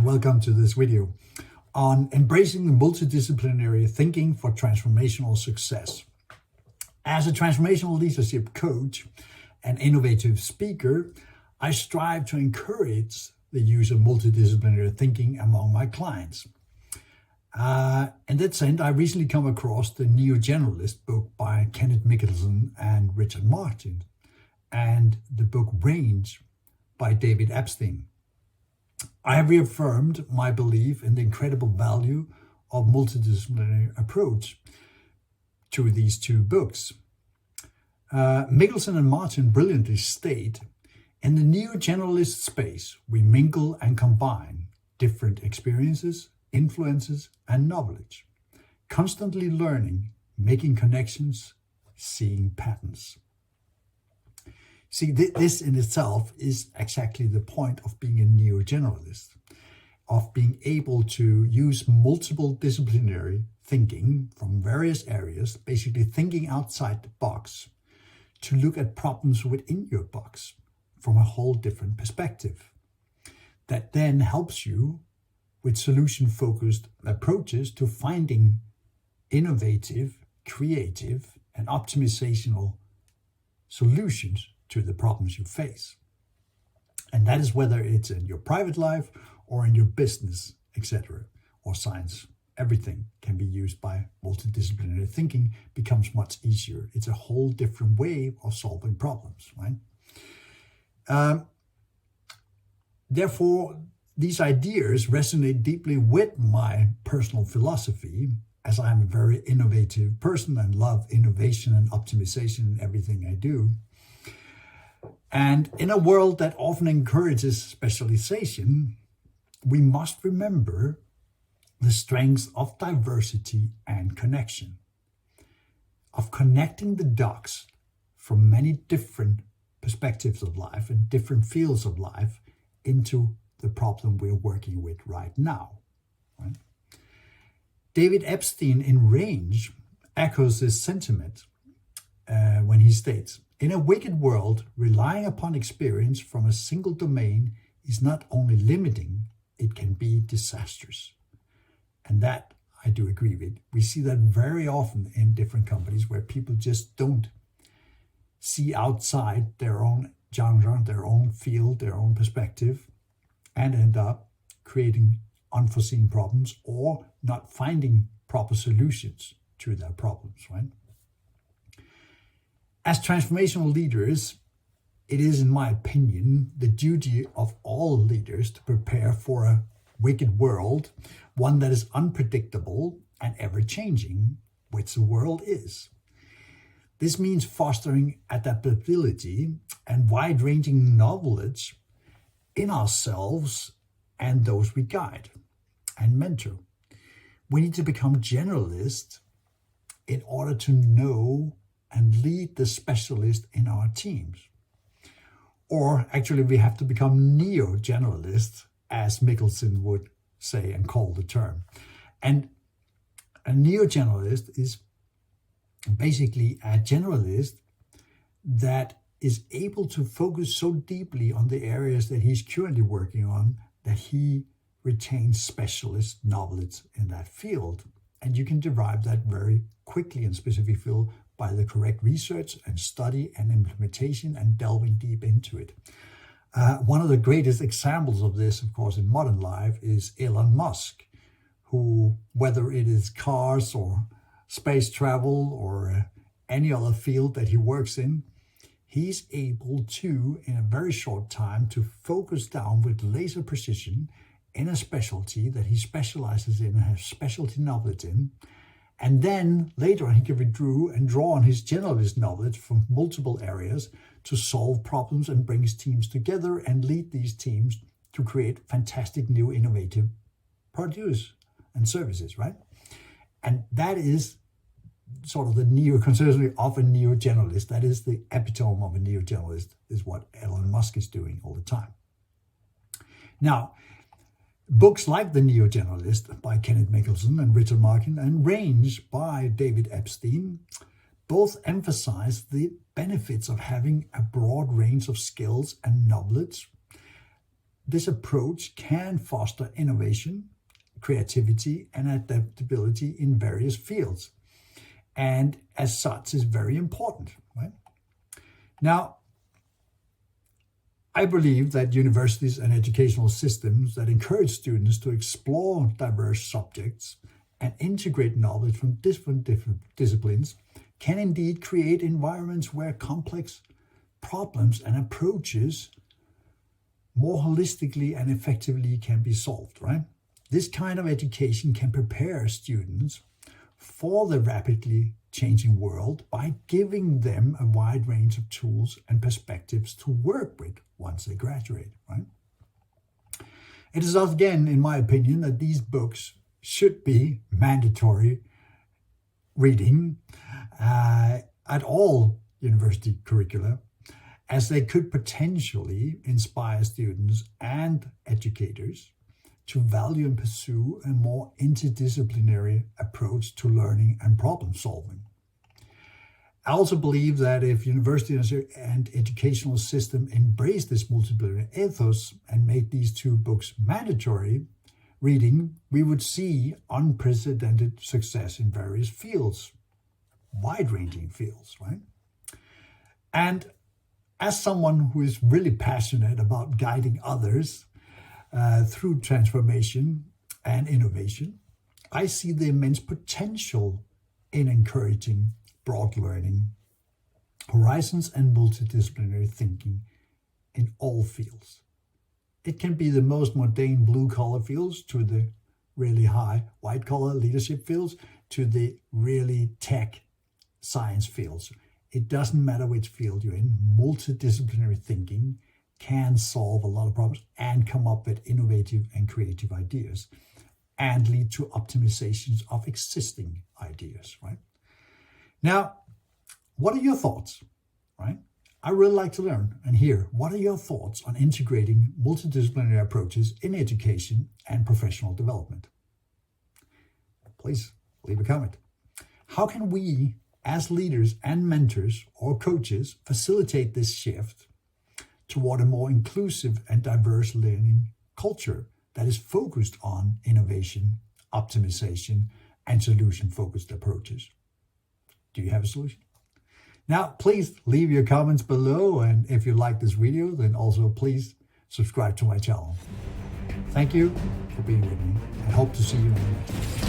welcome to this video on embracing the multidisciplinary thinking for transformational success. As a transformational leadership coach and innovative speaker, I strive to encourage the use of multidisciplinary thinking among my clients. In that sense, I recently come across the neo-generalist book by Kenneth Mickelson and Richard Martin, and the book Range by David Epstein. I have reaffirmed my belief in the incredible value of multidisciplinary approach to these two books. Mickelson and Martin brilliantly state, in the neo-generalist space, we mingle and combine different experiences, influences, and knowledge, constantly learning, making connections, seeing patterns. See, this in itself is exactly the point of being a neo-generalist, of being able to use multiple disciplinary thinking from various areas, basically thinking outside the box, to look at problems within your box from a whole different perspective. That then helps you with solution-focused approaches to finding innovative, creative, and optimizational solutions to the problems you face. And that is whether it's in your private life or in your business, etc., or science. Everything can be used by multidisciplinary thinking, becomes much easier. It's a whole different way of solving problems, right? Therefore, these ideas resonate deeply with my personal philosophy, as I'm a very innovative person and love innovation and optimization in everything I do. And in a world that often encourages specialization, we must remember the strengths of diversity and connection, of connecting the dots from many different perspectives of life and different fields of life into the problem we're working with right now. Right? David Epstein in Range echoes this sentiment when he states, in a wicked world, relying upon experience from a single domain is not only limiting, it can be disastrous. And that I do agree with. We see that very often in different companies where people just don't see outside their own genre, their own field, their own perspective, and end up creating unforeseen problems or not finding proper solutions to their problems, right? As transformational leaders, it is, in my opinion, the duty of all leaders to prepare for a wicked world, one that is unpredictable and ever-changing, which the world is. This means fostering adaptability and wide-ranging knowledge in ourselves and those we guide and mentor. We need to become generalists in order to know and lead the specialist in our teams. Or actually, we have to become neo-generalists, as Mickelson would say and call the term. And a neo-generalist is basically a generalist that is able to focus so deeply on the areas that he's currently working on that he retains specialist knowledge in that field. And you can derive that very quickly in specific field by the correct research and study and implementation and delving deep into it. One of the greatest examples of this, of course, in modern life is Elon Musk, who, whether it is cars or space travel or any other field that he works in, he's able to, in a very short time, to focus down with laser precision in a specialty that he specializes in and has specialty knowledge in. And then later on, he can withdraw and draw on his generalist knowledge from multiple areas to solve problems and bring his teams together and lead these teams to create fantastic new innovative produce and services, right? And that is sort of the neo-conception of a neo-generalist. That is the epitome of a neo-generalist, is what Elon Musk is doing all the time. Now, books like The Neo-Generalist by Kenneth Mickelson and Richard Martin and Range by David Epstein both emphasize the benefits of having a broad range of skills and knowledge this approach can foster innovation, creativity, and adaptability in various fields, and as such is very important, right? Now, I believe that universities and educational systems that encourage students to explore diverse subjects and integrate knowledge from different disciplines can indeed create environments where complex problems and approaches more holistically and effectively can be solved, right? This kind of education can prepare students for the rapidly changing world by giving them a wide range of tools and perspectives to work with once they graduate, right? It is again, in my opinion, that these books should be mandatory reading at all university curricula, as they could potentially inspire students and educators to value and pursue a more interdisciplinary approach to learning and problem solving. I also believe that if universities and educational system embrace this multidisciplinary ethos and make these two books mandatory reading, we would see unprecedented success in various fields, wide-ranging fields, right? And as someone who is really passionate about guiding others through transformation and innovation, I see the immense potential in encouraging broad learning, horizons, and multidisciplinary thinking in all fields. It can be the most mundane blue-collar fields to the really high white-collar leadership fields to the really tech science fields. It doesn't matter which field you're in, multidisciplinary thinking can solve a lot of problems and come up with innovative and creative ideas and lead to optimizations of existing ideas, right? Now, what are your thoughts, right? I really like to learn and hear what are your thoughts on integrating multidisciplinary approaches in education and professional development. Please leave a comment. How can we, as leaders and mentors or coaches, facilitate this shift toward a more inclusive and diverse learning culture that is focused on innovation, optimization, and solution-focused approaches? Do you have a solution? Now, please leave your comments below, and if you like this video, then also please subscribe to my channel. Thank you for being with me, and hope to see you in the next one.